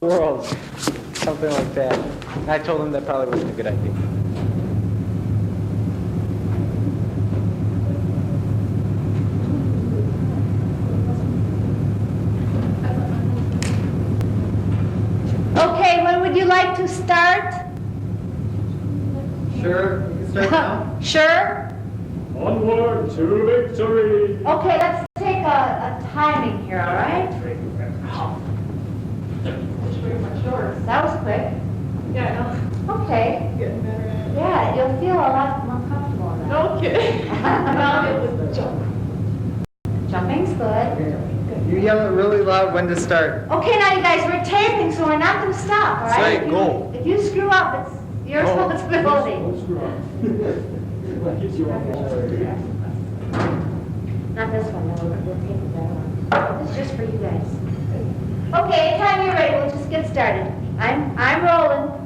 world. Something like that. I told him that probably wasn't a good idea. Okay, when would you like to start? Sure, we can start now. Sure? Onward to victory! Okay, let's take a timing here, all right? That was quick. Yeah, Okay. getting better at it. Yeah, you'll feel a lot more comfortable in that. No kidding. Now it was the jump. Jumping's good. You yell it really loud when to start. Okay, now you guys, we're taping, so we're not going to stop, all right? Say, If you- go. If you screw up, it's your responsibility. Not this one, no, we're taping that one. This is just for you guys. Okay, anytime you're ready, we'll just get started. I'm rolling.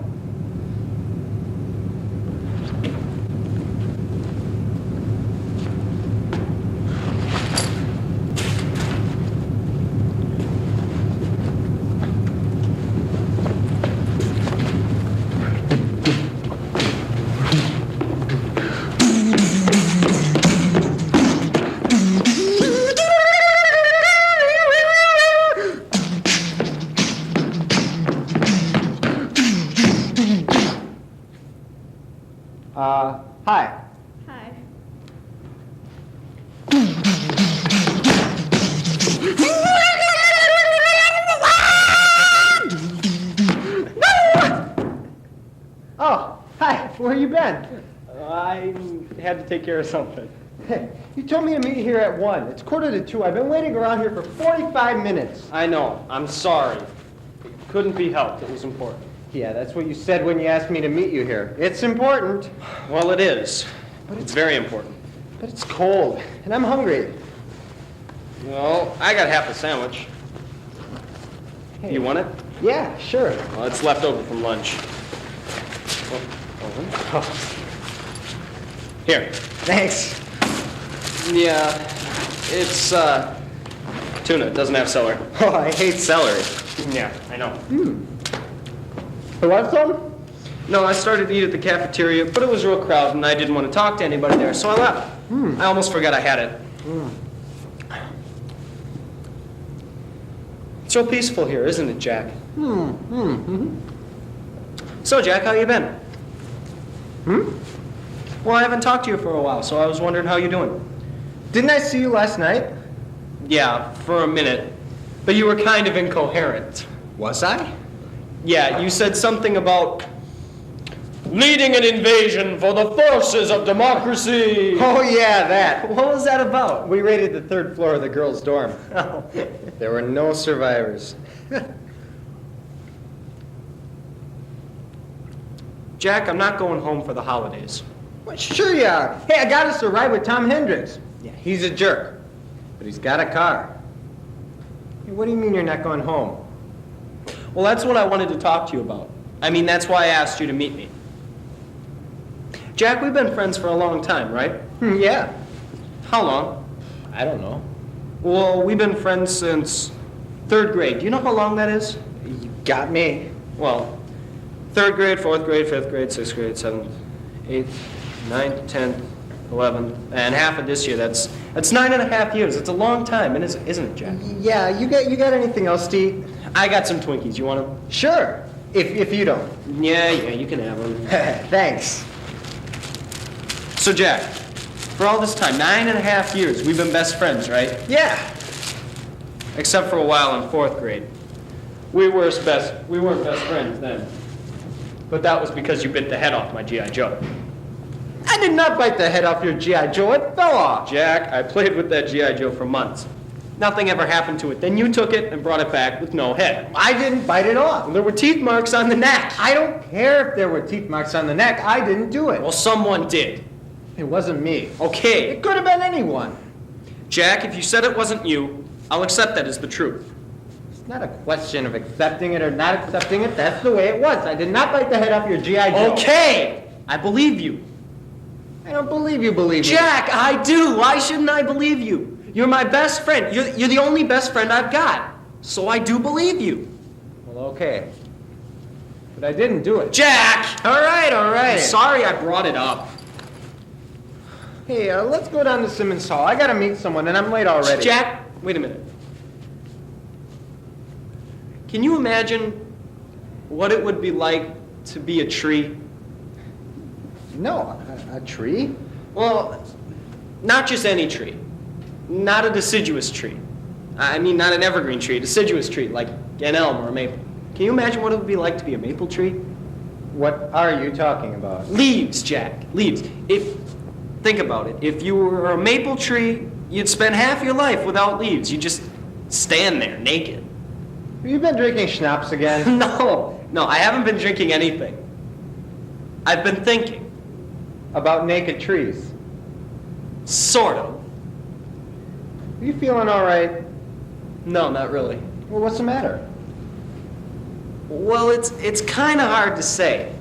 Hi. Hi. Oh, hi. Where you been? I had to take care of something. Hey, you told me to meet here at 1. It's 1:45. I've been waiting around here for 45 minutes. I know. I'm sorry. It couldn't be helped. It was important. Yeah, that's what you said when you asked me to meet you here. It's important. Well, it is. But it's very important. But it's cold, and I'm hungry. Well, I got half a sandwich. Hey. You want it? Yeah, sure. Well, it's left over from lunch. Here. Thanks. Yeah, it's, tuna. It doesn't have celery. Oh, I hate celery. Yeah, I know. You want some? No, I started to eat at the cafeteria, but it was real crowded, and I didn't want to talk to anybody there, so I left. I almost forgot I had it. It's so peaceful here, isn't it, Jack? So, Jack, how you been? Well, I haven't talked to you for a while, so I was wondering how you're doing. Didn't I see you last night? Yeah, for a minute. But you were kind of incoherent. Was I? Yeah, you said something about leading an invasion for the forces of democracy. Oh, yeah, that. What was that about? We raided the 3rd floor of the girls' dorm. Oh. There were no survivors. Jack, I'm not going home for the holidays. Well, sure you are. Hey, I got us a ride with Tom Hendricks. Yeah, he's a jerk, but he's got a car. Hey, what do you mean you're not going home? Well, that's what I wanted to talk to you about. I mean, that's why I asked you to meet me. Jack, we've been friends for a long time, right? Yeah. How long? I don't know. Well, we've been friends since 3rd grade. Do you know how long that is? You got me. Well, 3rd grade, 4th grade, 5th grade, 6th grade, 7th, 8th, 9th, 10th, 11th, and half of this year. That's 9.5 years. It's a long time, isn't it, Jack? Yeah, you got anything else to eat? I got some Twinkies. You want them? Sure, if you don't. Yeah, you can have them. Thanks. So, Jack, for all this time, 9.5 years, we've been best friends, right? Yeah. Except for a while in 4th grade. We weren't best friends then. But that was because you bit the head off my G.I. Joe. I did not bite the head off your G.I. Joe. It fell off. Jack, I played with that G.I. Joe for months. Nothing ever happened to it. Then you took it and brought it back with no head. I didn't bite it off. And there were teeth marks on the neck. I don't care if there were teeth marks on the neck. I didn't do it. Well, someone did. It wasn't me. Okay. It could have been anyone. Jack, if you said it wasn't you, I'll accept that as the truth. It's not a question of accepting it or not accepting it. That's the way it was. I did not bite the head off your G.I. Joe. Okay! I believe you. I don't believe you believe me. Jack, I do. Why shouldn't I believe you? You're my best friend. You're the only best friend I've got. So I do believe you. Well, okay. But I didn't do it. Jack! All right, all right. Sorry I brought it up. Hey, let's go down to Simmons Hall. I gotta meet someone, and I'm late already. Jack, wait a minute. Can you imagine what it would be like to be a tree? No, a tree? Well, not just any tree. Not a deciduous tree. I mean, not an evergreen tree, a deciduous tree, like an elm or a maple. Can you imagine what it would be like to be a maple tree? What are you talking about? Leaves, Jack, leaves. Think about it. If you were a maple tree, you'd spend half your life without leaves. You'd just stand there, naked. Have you been drinking schnapps again? No, I haven't been drinking anything. I've been thinking. About naked trees? Sort of. Are you feeling all right? No, not really. Well, what's the matter? Well, it's kind of hard to say.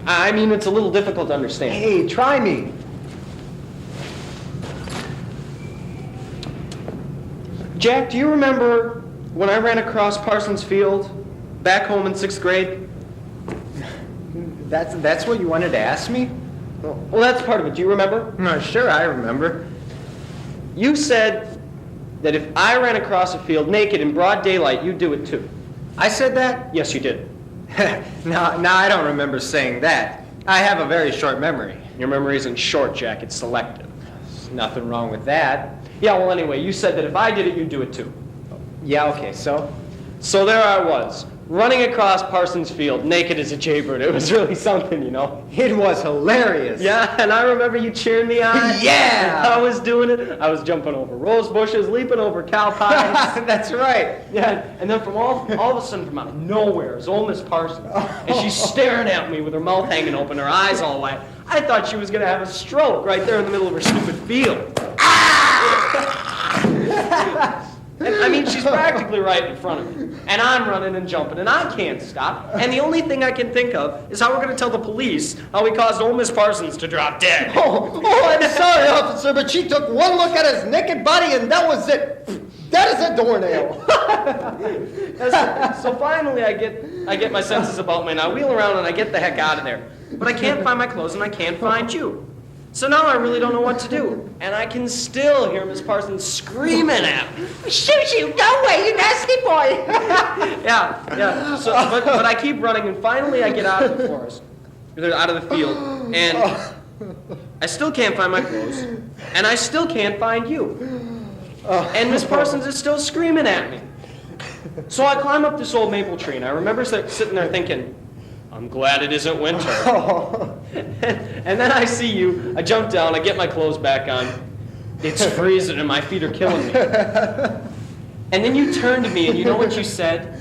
I mean, it's a little difficult to understand. Hey, try me. Jack, do you remember when I ran across Parsons Field back home in 6th grade? That's what you wanted to ask me? Well, that's part of it. Do you remember? No, sure, I remember. You said that if I ran across a field naked in broad daylight, you'd do it too. I said that? Yes, you did. No, I don't remember saying that. I have a very short memory. Your memory isn't short, Jack. It's selective. There's nothing wrong with that. Yeah, well, anyway, you said that if I did it, you'd do it too. Yeah, okay, so? So there I was, running across Parsons Field, naked as a jaybird. It was really something, you know. It was hilarious. Yeah, and I remember you cheering me on. Yeah! I was doing it. I was jumping over rose bushes, leaping over cow pies. That's right. Yeah, and then from all of a sudden, from out of nowhere, is old Miss Parsons. And she's staring at me with her mouth hanging open, her eyes all wide. I thought she was going to have a stroke right there in the middle of her stupid field. And, I mean, she's practically right in front of me. And I'm running and jumping, and I can't stop. And the only thing I can think of is how we're going to tell the police how we caused old Miss Parsons to drop dead. Oh, I'm sorry, officer, but she took one look at his naked body, and that was it. That is a doornail. So finally, I get my senses about me, and I wheel around, and I get the heck out of there. But I can't find my clothes, and I can't find you. So now I really don't know what to do. And I can still hear Miss Parsons screaming at me. Shoot you! No way, you nasty boy! Yeah. So, but I keep running, and finally I get out of the forest, out of the field, and I still can't find my clothes, and I still can't find you. And Miss Parsons is still screaming at me. So I climb up this old maple tree, and I remember sitting there thinking, I'm glad it isn't winter. And then I see you, I jump down, I get my clothes back on. It's freezing and my feet are killing me. And then you turn to me and you know what you said?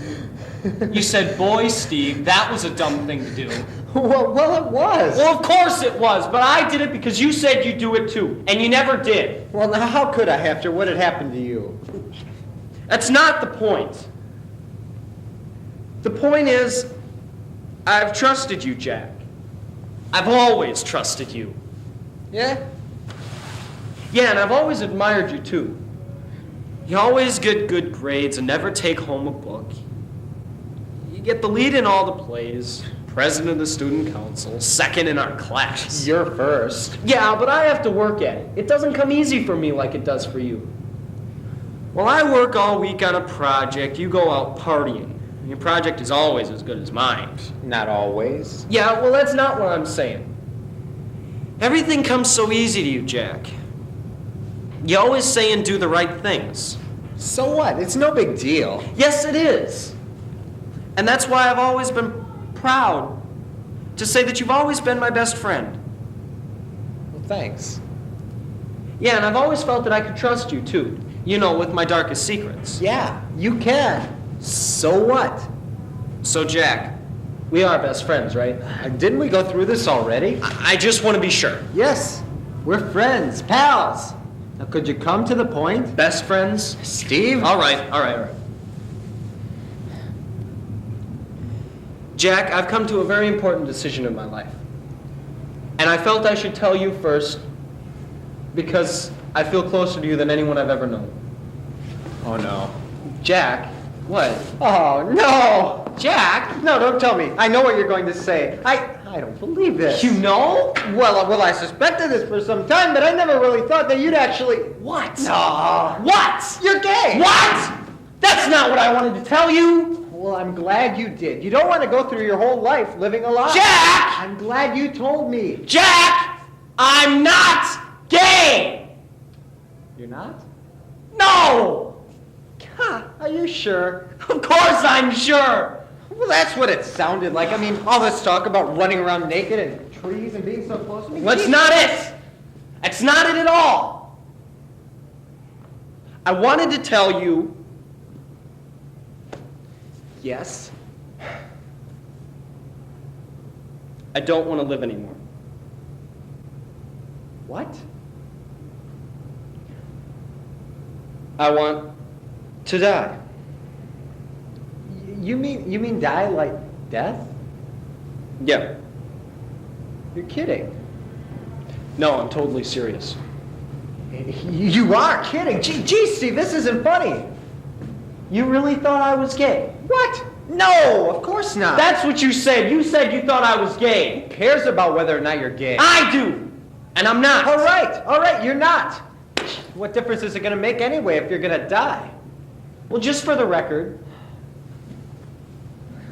You said, boy, Steve, that was a dumb thing to do. Well, it was. Well, of course it was, but I did it because you said you'd do it too, and you never did. Well, now how could I after what had happened to you? That's not the point. The point is, I've trusted you, Jack. I've always trusted you. Yeah? Yeah, and I've always admired you, too. You always get good grades and never take home a book. You get the lead in all the plays, president of the student council, second in our class. You're first. Yeah, but I have to work at it. It doesn't come easy for me like it does for you. Well, I work all week on a project. You go out partying. Your project is always as good as mine. Not always. Yeah, well, that's not what I'm saying. Everything comes so easy to you, Jack. You always say and do the right things. So what? It's no big deal. Yes, it is. And that's why I've always been proud to say that you've always been my best friend. Well, thanks. Yeah, and I've always felt that I could trust you, too. You know, with my darkest secrets. Yeah, you can. So what? So, Jack, we are best friends, right? Didn't we go through this already? I just want to be sure. Yes, we're friends, pals. Now, could you come to the point? Best friends? Steve? All right. Jack, I've come to a very important decision in my life. And I felt I should tell you first because I feel closer to you than anyone I've ever known. Oh, no. Jack, What? Oh, no! Jack? No, don't tell me. I know what you're going to say. I don't believe this. You know? Well, I suspected this for some time, but I never really thought that you'd actually... What? No. What? You're gay! What? That's not what I wanted to tell you. Well, I'm glad you did. You don't want to go through your whole life living a lie. Jack! I'm glad you told me. Jack! I'm not gay! You're not? No! Huh, are you sure? Of course I'm sure! Well, that's what it sounded like. I mean, all this talk about running around naked and trees and being so close to me. That's not it! That's not it at all! I wanted to tell you... Yes? I don't want to live anymore. What? I want to die. You mean die like death? Yeah. You're kidding. No, I'm totally serious. You are kidding. Gee, Steve, this isn't funny. You really thought I was gay? What? No, of course not. That's what you said. You said you thought I was gay. Who cares about whether or not you're gay? I do! And I'm not. All right, you're not. What difference is it going to make anyway if you're going to die? Well, just for the record.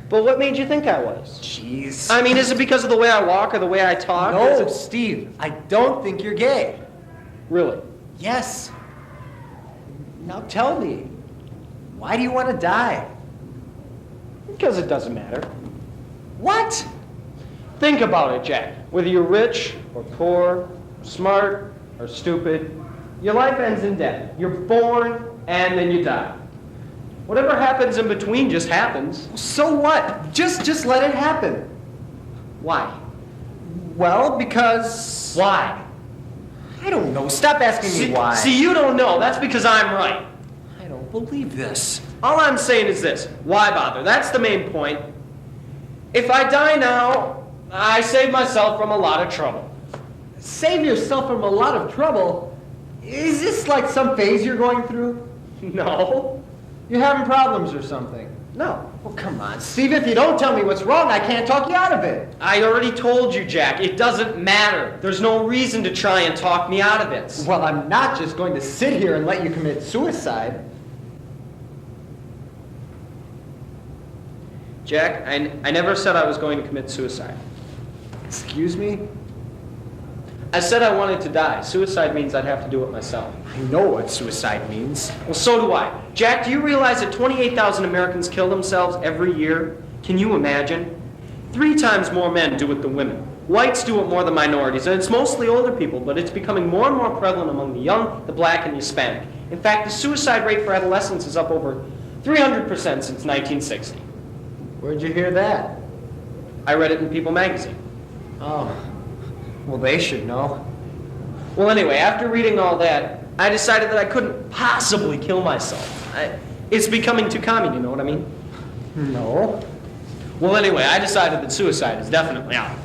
But what made you think I was? Jeez. I mean, is it because of the way I walk or the way I talk? Or is No, it- Steve, I don't think you're gay. Really? Yes. Now tell me, why do you want to die? Because it doesn't matter. What? Think about it, Jack. Whether you're rich or poor, smart or stupid, your life ends in death. You're born and then you die. Whatever happens in between just happens. So what? Just let it happen. Why? Well, because... Why? I don't know. Stop asking me why. See, you don't know. That's because I'm right. I don't believe this. All I'm saying is this. Why bother? That's the main point. If I die now, I save myself from a lot of trouble. Save yourself from a lot of trouble? Is this like some phase you're going through? No. You're having problems or something? No. Well, come on, Steve. If you don't tell me what's wrong, I can't talk you out of it. I already told you, Jack. It doesn't matter. There's no reason to try and talk me out of it. Well, I'm not just going to sit here and let you commit suicide. Jack, I never said I was going to commit suicide. Excuse me? I said I wanted to die. Suicide means I'd have to do it myself. I know what suicide means. Well, so do I. Jack, do you realize that 28,000 Americans kill themselves every year? Can you imagine? 3 times more men do it than women. Whites do it more than minorities, and it's mostly older people, but it's becoming more and more prevalent among the young, the black, and the Hispanic. In fact, the suicide rate for adolescents is up over 300% since 1960. Where'd you hear that? I read it in People magazine. Oh, well, they should know. Well, anyway, after reading all that, I decided that I couldn't possibly kill myself. It's becoming too common, you know what I mean? No. Well, anyway, I decided that suicide is definitely out.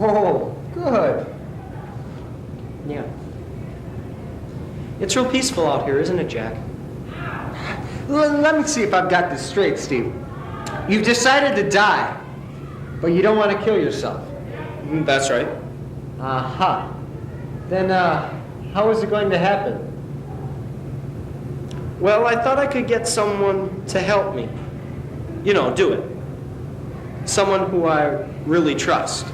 Oh, good. Yeah. It's real peaceful out here, isn't it, Jack? Let me see if I've got this straight, Steve. You've decided to die, but you don't want to kill yourself. That's right. Aha. Then, how is it going to happen? Well, I thought I could get someone to help me. You know, do it. Someone who I really trust.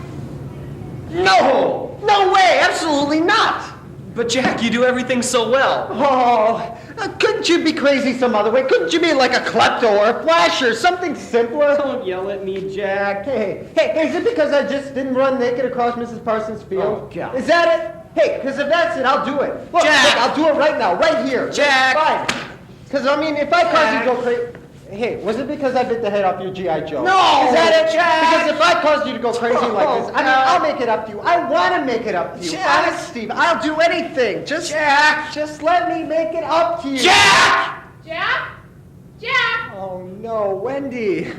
No! No way! Absolutely not! But Jack, you do everything so well. Oh, couldn't you be crazy some other way? Couldn't you be like a klepto or a flasher, something simpler? Don't yell at me, Jack. Hey, is it because I just didn't run naked across Mrs. Parsons' field? Oh, God. Is that it? Hey, because if that's it, I'll do it. Look, Jack! I'll do it right now, right here. Jack! Fine. Because, I mean, if I cause you to go Jack! crazy... Hey, was it because I bit the head off your G.I. Joe? No, Is that it? Jack! Because if I caused you to go crazy like this, I mean, God. I'll make it up to you. I want to make it up to you. Jack! Honest, Steve, I'll do anything. Jack! Just let me make it up to you. Jack! Jack? Jack? Oh, no, Wendy.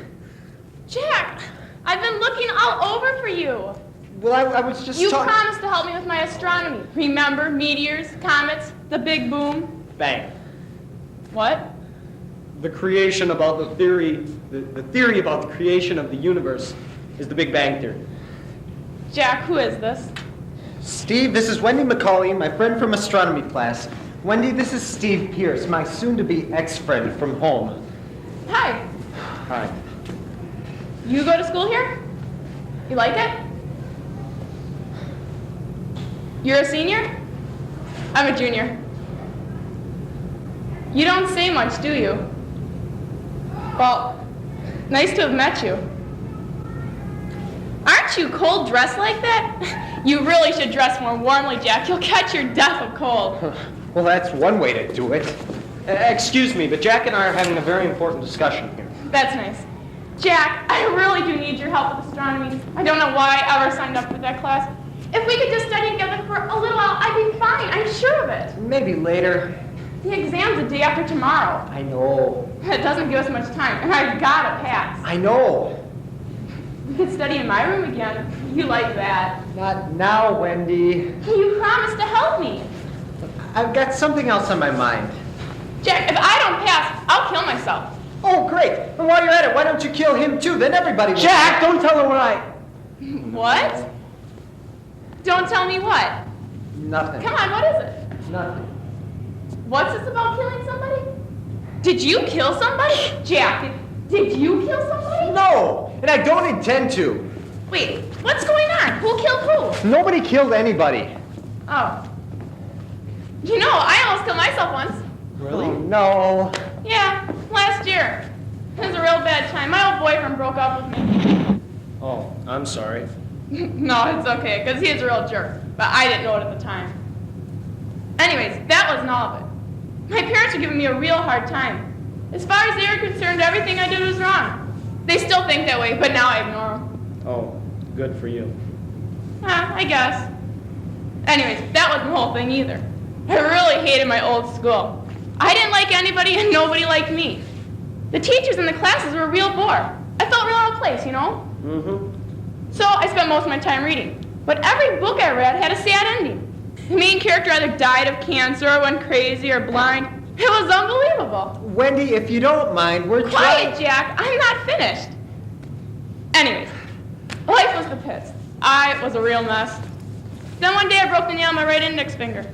Jack! I've been looking all over for you. Well, I was just You talking... promised to help me with my astronomy. Remember, meteors, comets, the big boom. Bang. What? The creation about the theory about the creation of the universe is the Big Bang Theory. Jack, who is this? Steve, this is Wendy McCauley, my friend from astronomy class. Wendy, this is Steve Pierce, my soon-to-be ex-friend from home. Hi. Hi. You go to school here? You like it? You're a senior? I'm a junior. You don't say much, do you? Well, nice to have met you. Aren't you cold dressed like that? You really should dress more warmly, Jack. You'll catch your death of cold. Well, that's one way to do it. Excuse me, but Jack and I are having a very important discussion here. That's nice. Jack, I really do need your help with astronomy. I don't know why I ever signed up for that class. If we could just study together for a little while, I'd be fine. I'm sure of it. Maybe later. The exam's the day after tomorrow. I know. It doesn't give us much time, and I've got to pass. I know. We could study in my room again. You like that. Not now, Wendy. You promised to help me. I've got something else on my mind. Jack, if I don't pass, I'll kill myself. Oh, great. And while you're at it, why don't you kill him too? Then everybody will... Jack, don't tell her what I... What? Don't tell me what? Nothing. Come on, what is it? Nothing. What's this about killing somebody? Did you kill somebody? Jack, did you kill somebody? No! And I don't intend to. Wait, what's going on? Who killed who? Nobody killed anybody. Oh. You know, I almost killed myself once. Really? Oh, no. Yeah, last year. It was a real bad time. My old boyfriend broke up with me. Oh, I'm sorry. No, it's okay, because he's a real jerk. But I didn't know it at the time. Anyways, that wasn't all of it. My parents were giving me a real hard time. As far as they were concerned, everything I did was wrong. They still think that way, but now I ignore them. Oh, good for you. I guess. Anyways, that wasn't the whole thing either. I really hated my old school. I didn't like anybody and nobody liked me. The teachers in the classes were a real bore. I felt real out of place, you know? Mm-hmm. So I spent most of my time reading. But every book I read had a sad ending. The main character either died of cancer or went crazy or blind. It was unbelievable. Wendy, if you don't mind, we're Quiet, Jack. I'm not finished. Anyways, life was the pits. I was a real mess. Then one day I broke the nail on my right index finger.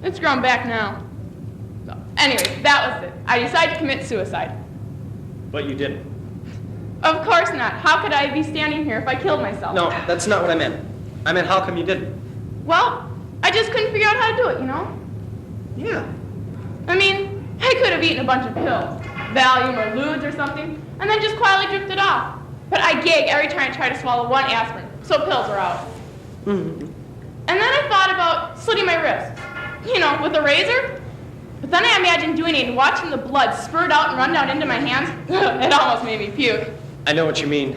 It's grown back now. So, anyways, that was it. I decided to commit suicide. But you didn't. Of course not. How could I be standing here if I killed myself? No, that's not what I meant. I meant how come you didn't? Well, I just couldn't figure out how to do it, you know? Yeah. I mean, I could have eaten a bunch of pills, Valium or Ludes or something, and then just quietly drifted off. But I gag every time I try to swallow one aspirin, so pills are out. Mm-hmm. And then I thought about slitting my wrist, you know, with a razor. But then I imagined doing it and watching the blood spurt out and run down into my hands. It almost made me puke. I know what you mean.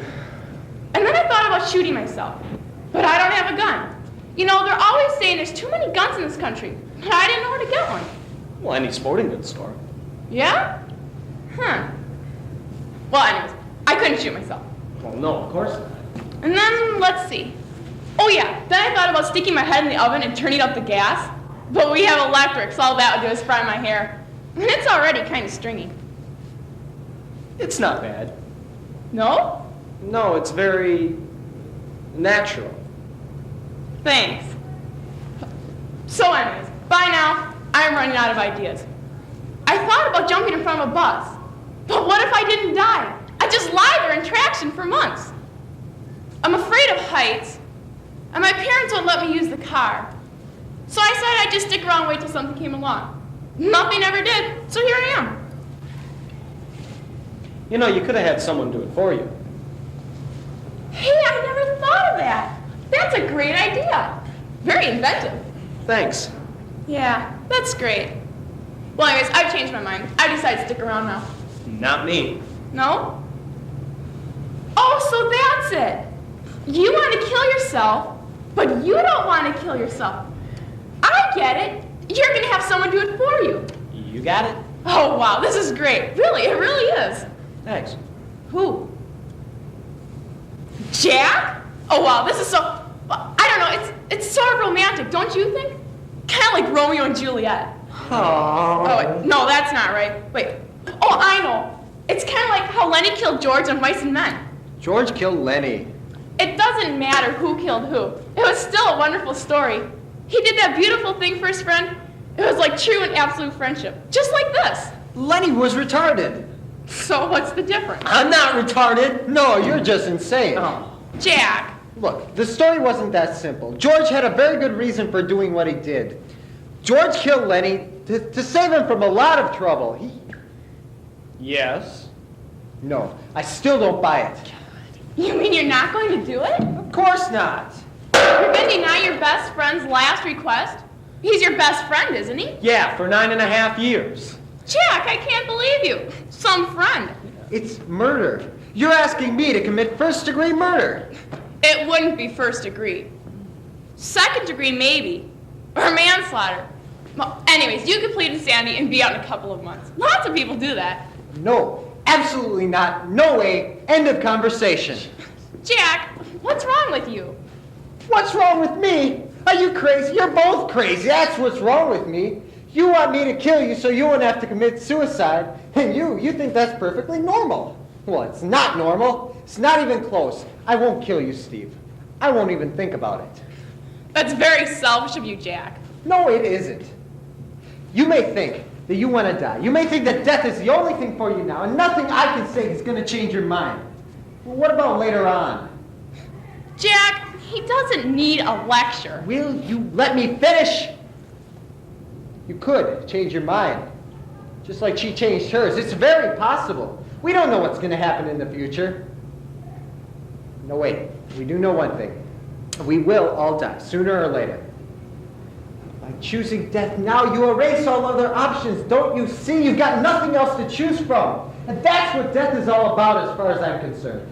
And then I thought about shooting myself. But I don't have a gun. You know, they're always saying there's too many guns in this country. But I didn't know where to get one. Well, any sporting goods store. Yeah? Huh. Well, anyways, I couldn't shoot myself. Well, no, of course not. And then, let's see. Oh yeah, then I thought about sticking my head in the oven and turning up the gas. But we have electric, so all that would do is fry my hair. And it's already kind of stringy. It's not bad. No? No, it's very natural. Thanks. So anyways, by now, I'm running out of ideas. I thought about jumping in front of a bus. But what if I didn't die? I'd just lie there in traction for months. I'm afraid of heights, and my parents won't let me use the car. So I decided I'd just stick around and wait till something came along. Nothing ever did, so here I am. You know, you could have had someone do it for you. Hey, I never thought of that. That's a great idea. Very inventive. Thanks. Yeah, that's great. Well, anyways, I've changed my mind. I decided to stick around now. Not me. No? Oh, so that's it. You want to kill yourself, but you don't want to kill yourself. I get it. You're going to have someone do it for you. You got it? Oh, wow, this is great. Really, it really is. Thanks. Who? Jack? Oh, wow, this is so... I don't know, it's sort of romantic, don't you think? Kind of like Romeo and Juliet. Oh. Oh, wait, no, that's not right. Wait, Oh, I know. It's kind of like how Lenny killed George on Mice and Men. George killed Lenny. It doesn't matter who killed who. It was still a wonderful story. He did that beautiful thing for his friend. It was like true and absolute friendship. Just like this. Lenny was retarded. So what's the difference? I'm not retarded. No, you're just insane. Oh. Jack. Look, the story wasn't that simple. George had a very good reason for doing what he did. George killed Lenny to save him from a lot of trouble. Yes. No, I still don't buy it. You mean you're not going to do it? Of course not. You're going to deny your best friend's last request? He's your best friend, isn't he? Yeah, for 9.5 years. Jack, I can't believe you. Some friend. It's murder. You're asking me to commit first-degree murder. It wouldn't be first degree. Second degree, maybe. Or manslaughter. Well, anyways, you could plead insanity and be out in a couple of months. Lots of people do that. No, absolutely not. No way. End of conversation. Jack, what's wrong with you? What's wrong with me? Are you crazy? You're both crazy. That's what's wrong with me. You want me to kill you so you won't have to commit suicide, and you think that's perfectly normal. Well, it's not normal. It's not even close. I won't kill you, Steve. I won't even think about it. That's very selfish of you, Jack. No, it isn't. You may think that you want to die. You may think that death is the only thing for you now, and nothing I can say is going to change your mind. Well, what about later on? Jack, he doesn't need a lecture. Will you let me finish? You could change your mind, just like she changed hers. It's very possible. We don't know what's going to happen in the future. No, wait. We do know one thing. We will all die, sooner or later. By choosing death now, you erase all other options. Don't you see? You've got nothing else to choose from. And that's what death is all about as far as I'm concerned.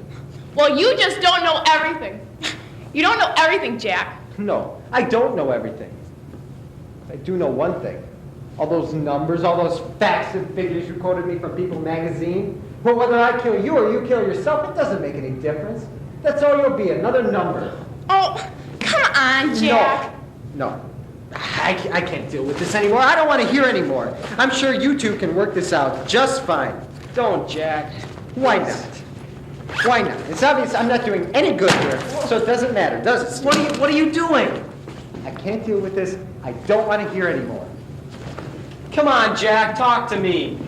Well, you just don't know everything. You don't know everything, Jack. No, I don't know everything. I do know one thing. All those numbers, all those facts and figures you quoted me from People magazine. Well, whether I kill you or you kill yourself, it doesn't make any difference. That's all you'll be, another number. Oh, come on, Jack. No. I can't deal with this anymore. I don't want to hear anymore. I'm sure you two can work this out just fine. Don't, Jack. Why not? Why not? It's obvious I'm not doing any good here, so it doesn't matter, does it? What are you doing? I can't deal with this. I don't want to hear anymore. Come on, Jack, talk to me.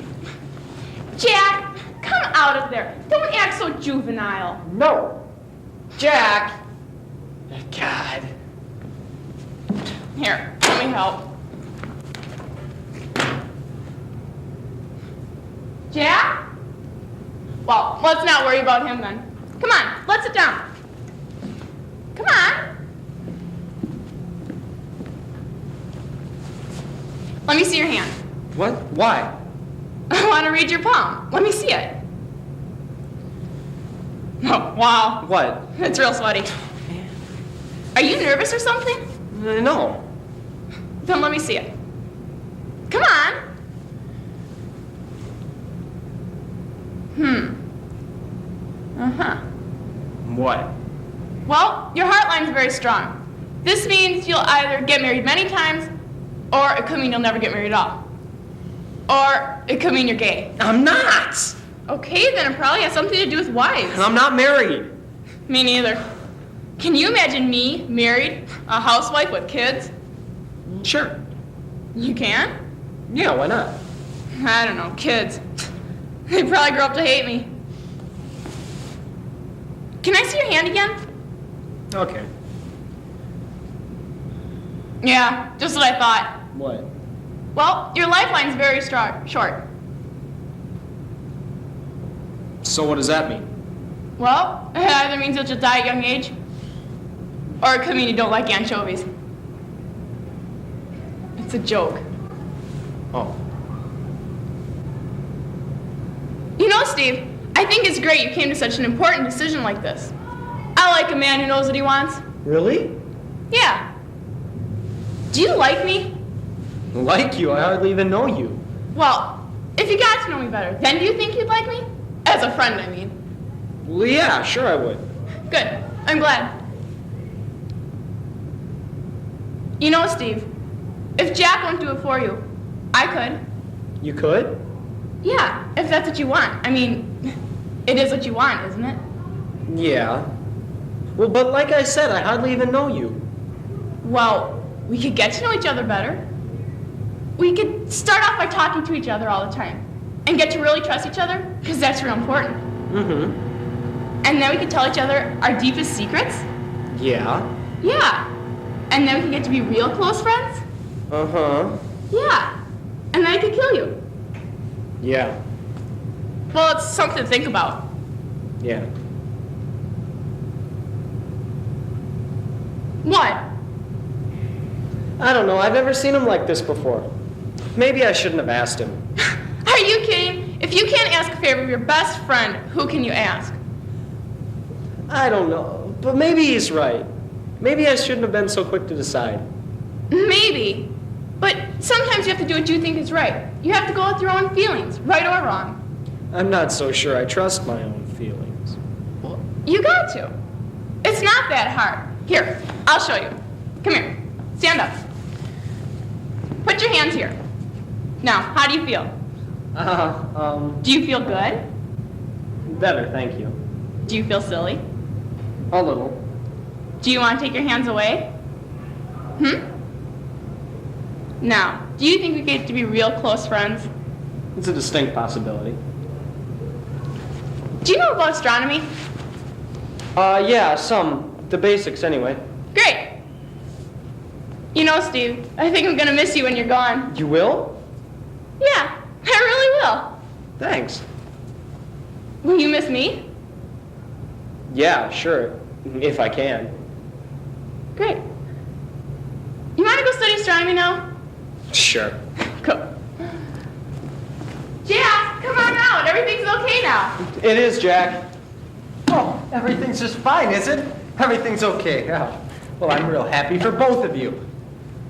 Jack, come out of there. Don't act so juvenile. No. Jack! God. Here, let me help. Jack? Well, let's not worry about him then. Come on, let's sit down. Come on. Let me see your hand. What? Why? I want to read your palm. Let me see it. Oh, wow. What? It's real sweaty. Are you nervous or something? No. Then let me see it. Come on. Uh-huh. What? Well, your heart line's very strong. This means you'll either get married many times, or it could mean you'll never get married at all. Or it could mean you're gay. I'm not! Okay, then it probably has something to do with wives. And I'm not married. Me neither. Can you imagine me, married, a housewife with kids? Sure. You can? Yeah, why not? I don't know, kids. They probably grow up to hate me. Can I see your hand again? Okay. Yeah, just what I thought. What? Well, your lifeline's very short. So what does that mean? Well, it either means you'll just die at a young age, or it could mean you don't like anchovies. It's a joke. Oh. You know, Steve, I think it's great you came to such an important decision like this. I like a man who knows what he wants. Really? Yeah. Do you like me? Like you? I hardly even know you. Well, if you got to know me better, then do you think you'd like me? As a friend, I mean. Well, yeah, sure I would. Good. I'm glad. You know, Steve, if Jack won't do it for you, I could. You could? Yeah, if that's what you want. I mean, it is what you want, isn't it? Yeah. Well, but like I said, I hardly even know you. Well, we could get to know each other better. We could start off by talking to each other all the time and get to really trust each other, because that's real important. Mm-hmm. And then we could tell each other our deepest secrets. Yeah. Yeah. And then we could get to be real close friends. Uh-huh. Yeah. And then I could kill you. Yeah. Well, it's something to think about. Yeah. What? I don't know. I've never seen him like this before. Maybe I shouldn't have asked him. Are you kidding? If you can't ask a favor of your best friend, who can you ask? I don't know. But maybe he's right. Maybe I shouldn't have been so quick to decide. Maybe. But sometimes you have to do what you think is right. You have to go with your own feelings, right or wrong. I'm not so sure I trust my own feelings. Well, you got to. It's not that hard. Here, I'll show you. Come here. Stand up. Put your hands here. Now, how do you feel? Do you feel good? Better, thank you. Do you feel silly? A little. Do you want to take your hands away? Now, do you think we get to be real close friends? It's a distinct possibility. Do you know about astronomy? Yeah, some. The basics, anyway. Great. You know, Steve, I think I'm going to miss you when you're gone. You will? Yeah, I really will. Thanks. Will you miss me? Yeah, sure. If I can. Great. You want to go study astronomy now? Sure. Cool. Jack, come on out. Everything's okay now. It is, Jack. Oh, everything's just fine, is it? Everything's okay. Yeah. Well, I'm real happy for both of you.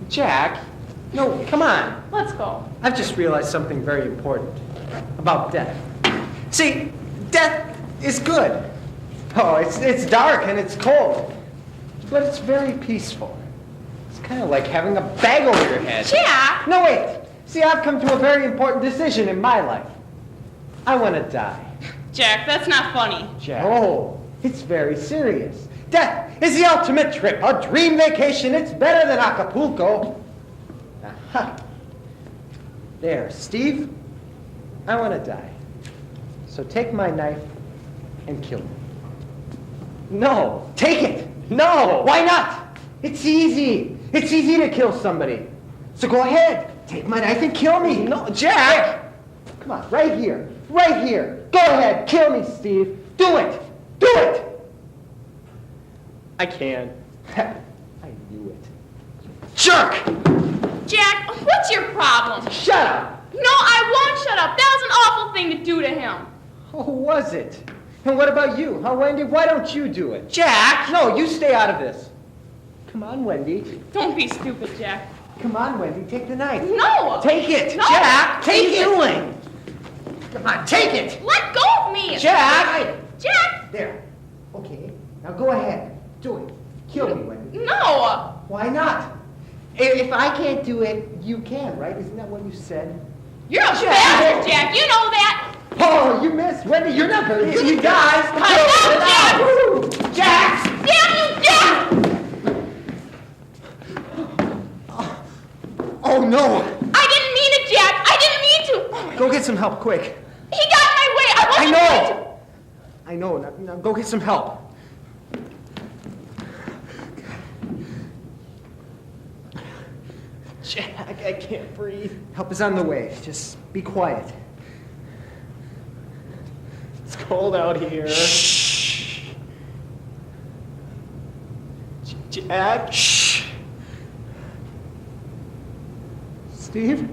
Jack, no, come on. Let's go. I've just realized something very important about death. See, death is good. Oh, it's dark and it's cold, but it's very peaceful. It's kind of like having a bag over your head. Jack! No, wait. See, I've come to a very important decision in my life. I want to die. Jack, that's not funny. Jack. Oh, it's very serious. Death is the ultimate trip, a dream vacation. It's better than Acapulco. Aha. There, Steve, I want to die. So take my knife and kill me. No, take it. No, why not? It's easy. It's easy to kill somebody. So go ahead, take my knife and kill me. No, Jack. Come on, right here, right here. Go ahead, kill me, Steve. Do it. Do it. I can. I knew it. Jerk! Jack, what's your problem? Shut up! No, I won't shut up. That was an awful thing to do to him. Oh, was it? And what about you? Huh, Wendy? Why don't you do it? Jack! No, you stay out of this. Come on, Wendy. Don't be stupid, Jack. Come on, Wendy. Take the knife. No! Take it! No. Jack! Take it! What are you doing? Come on, take it! Let go of me! Jack! Jack! There. Okay. Now go ahead. Do it. Kill me, Wendy. No! Why not? If I can't do it, you can, right? Isn't that what you said? You're a bastard, Jack. You know that. Oh, you missed, Wendy. You're not very good. You guys. Jack! Jack! Damn you, Jack! Oh, no. I didn't mean it, Jack. I didn't mean to. Go get some help, quick. He got in my way. I wasn't going to. I know. Now go get some help. Jack, I can't breathe. Help is on the way. Just be quiet. It's cold out here. Shh. Jack? Shh. Steve?